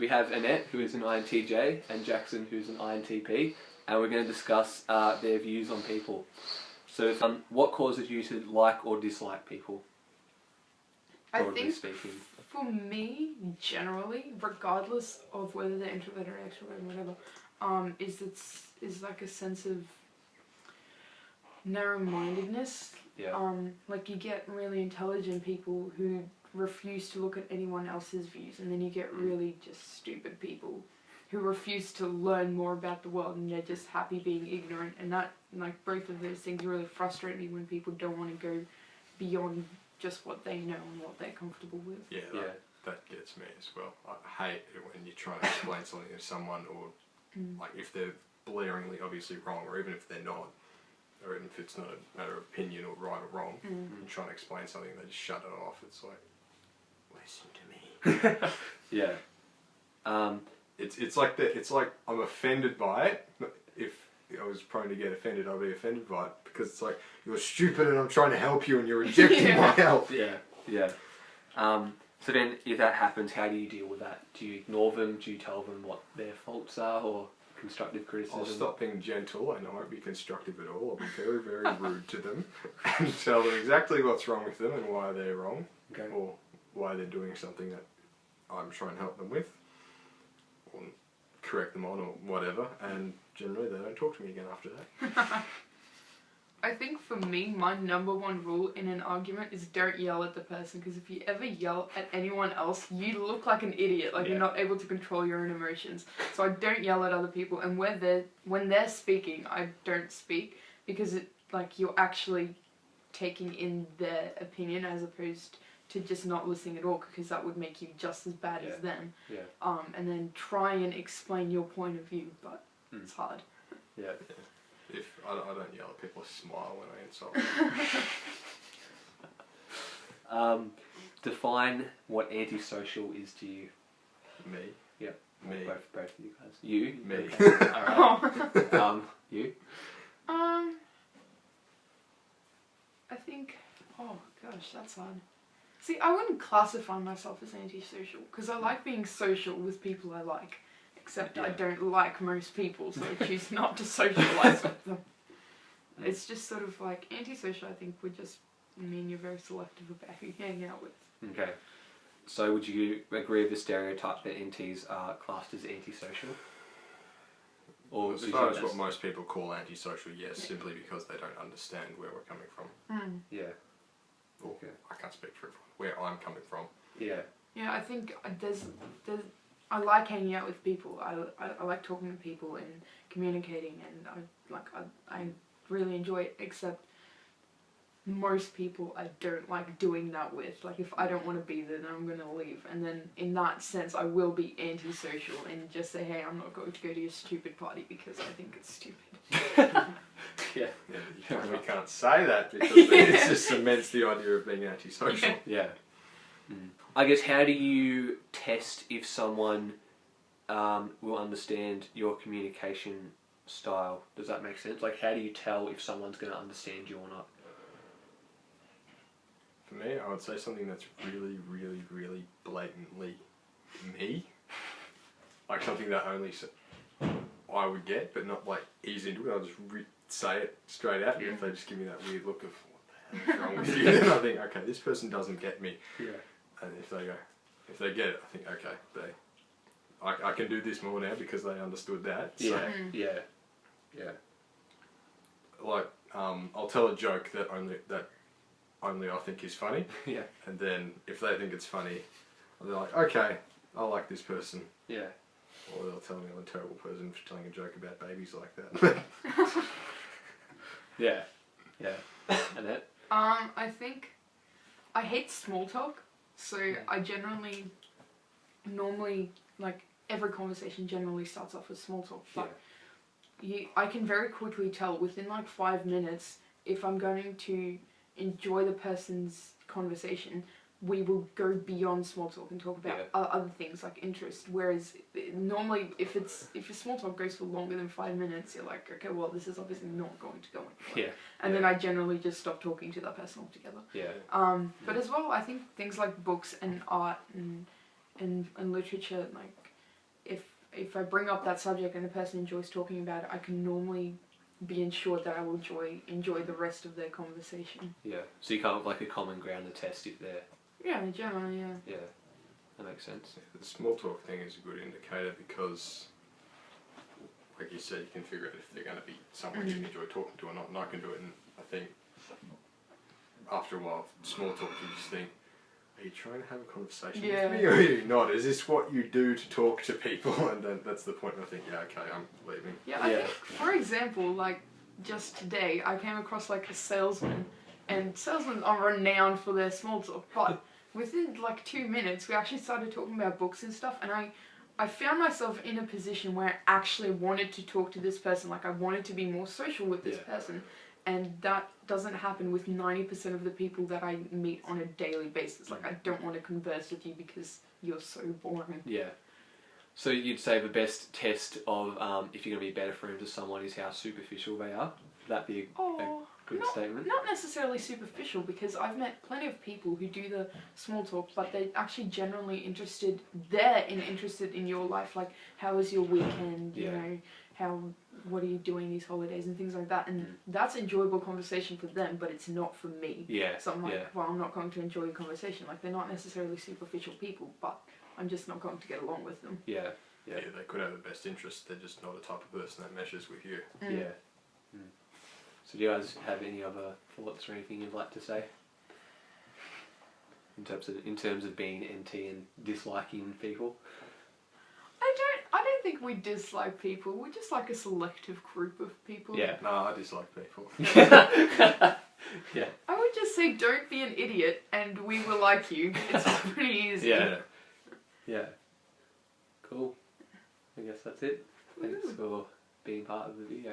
we have Anet, who is an INTJ, and Jackson, who's an INTP, and we're going to discuss their views on people. So, what causes you to like or dislike people? I think for me, generally, regardless of whether they're introvert or extrovert or whatever, is like a sense of narrow-mindedness. Yeah. Like you get really intelligent people who refuse to look at anyone else's views, and then you get really just stupid people who refuse to learn more about the world, and they're just happy being ignorant. And that, like, both of those things really frustrate me when people don't want to go beyond just what they know and what they're comfortable with. Yeah, that gets me as well. I hate it when you try to explain something to someone, or like if they're blaringly obviously wrong, or even if they're not, or even if it's not a matter of opinion or right or wrong, and trying to explain something, they just shut it off. It's like, listen to me. Yeah. It's like I'm offended by it. If I was prone to get offended, I'd be offended by it, because it's like, you're stupid and I'm trying to help you and you're rejecting my help. Yeah. So then, if that happens, how do you deal with that? Do you ignore them? Do you tell them what their faults are, or constructive criticism? I'll stop being gentle, and I won't be constructive at all. I'll be very, very rude to them and tell them exactly what's wrong with them and why they're wrong, or why they're doing something that I'm trying to help them with, or correct them on, or whatever. And generally, they don't talk to me again after that. I think for me, my number one rule in an argument is don't yell at the person, because if you ever yell at anyone else, you look like an idiot, like you're not able to control your own emotions. So I don't yell at other people, and when they're speaking, I don't speak, because you're actually taking in their opinion as opposed to just not listening at all, because that would make you just as bad as them. And then try and explain your point of view, but it's hard. Yeah. If I don't yell at people, I smile when I insult them. Define what antisocial is to you. Me? Yeah. Me. Both of you guys. You? Me. Okay. Alright. You? I think, oh gosh, that's hard. See, I wouldn't classify myself as antisocial, because I like being social with people I like. Except I don't like most people, so I choose not to socialise with them. It's just sort of like, antisocial, I think, would just mean you're very selective about who you hang out with. Okay. So would you agree with the stereotype that NTs are classed as antisocial? Or as far as what most people call antisocial, yes, simply because they don't understand where we're coming from. Yeah. Or, I can't speak for everyone, where I'm coming from. Yeah. Yeah, I think I like hanging out with people. I like talking to people and communicating, and I really enjoy it, except most people I don't like doing that with. Like, if I don't want to be there, then I'm going to leave. And then in that sense, I will be antisocial and just say, hey, I'm not going to go to your stupid party because I think it's stupid. Yeah, we can't say that, because it just cements the idea of being antisocial. Yeah. I guess, how do you test if someone will understand your communication style? Does that make sense? Like, how do you tell if someone's going to understand you or not? For me, I would say something that's really, really, really blatantly me. Like something that only I would get, but not like ease into it. I'll just say it straight out. And if they just give me that weird look of, what the hell is wrong with you? Then I think, okay, this person doesn't get me. Yeah. And if they get it, I think, okay, I can do this more now because they understood that. So, Yeah. like, I'll tell a joke that only I think is funny. Yeah. And then if they think it's funny, I'll be like, okay, I like this person. Yeah. Or they'll tell me I'm a terrible person for telling a joke about babies like that. Yeah. And that? I think I hate small talk. So I normally, like, every conversation generally starts off with small talk. But I can very quickly tell within like 5 minutes if I'm going to enjoy the person's conversation. We will go beyond small talk and talk about other things like interest. Whereas normally, if your small talk goes for longer than 5 minutes, you're like, okay, well, this is obviously not going to go anywhere. And then I generally just stop talking to that person altogether. But as well, I think things like books and art and literature, like, if I bring up that subject and the person enjoys talking about it, I can normally be ensured that I will enjoy the rest of their conversation. Yeah. So you can't like a common ground to test if they're. Yeah, generally, yeah. Yeah, that makes sense. Yeah, the small talk thing is a good indicator because, like you said, you can figure out if they're going to be someone you enjoy talking to or not. And I can do it, and I think after a while, small talk, you just think, are you trying to have a conversation with me or are you not? Is this what you do to talk to people? And then that's the point where I think, yeah, okay, I'm leaving. Yeah, I think, for example, like, just today, I came across, like, a salesman, and salesmen are renowned for their small talk, but within, like, 2 minutes, we actually started talking about books and stuff, and I found myself in a position where I actually wanted to talk to this person, like, I wanted to be more social with this person, and that doesn't happen with 90% of the people that I meet on a daily basis. Like, I don't want to converse with you because you're so boring. Yeah. So you'd say the best test of if you're going to be better friends with someone is how superficial they are? Would that be a good statement? Not necessarily superficial, because I've met plenty of people who do the small talk, but they're actually generally interested in your life. Like, how was your weekend? You know, what are you doing these holidays and things like that, and that's enjoyable conversation for them, but it's not for me. Yeah. So I'm like, well, I'm not going to enjoy a conversation. Like, they're not necessarily superficial people, but I'm just not going to get along with them. Yeah. Yeah, they could have the best interests, they're just not a type of person that meshes with you. Yeah. So do you guys have any other thoughts or anything you'd like to say? In terms of being NT and disliking people? I don't think we dislike people. We're just like a selective group of people. Yeah. No, I dislike people. Yeah. I would just say, don't be an idiot, and we will like you. It's pretty easy. Yeah. Yeah. Cool. I guess that's it. Thanks for being part of the video.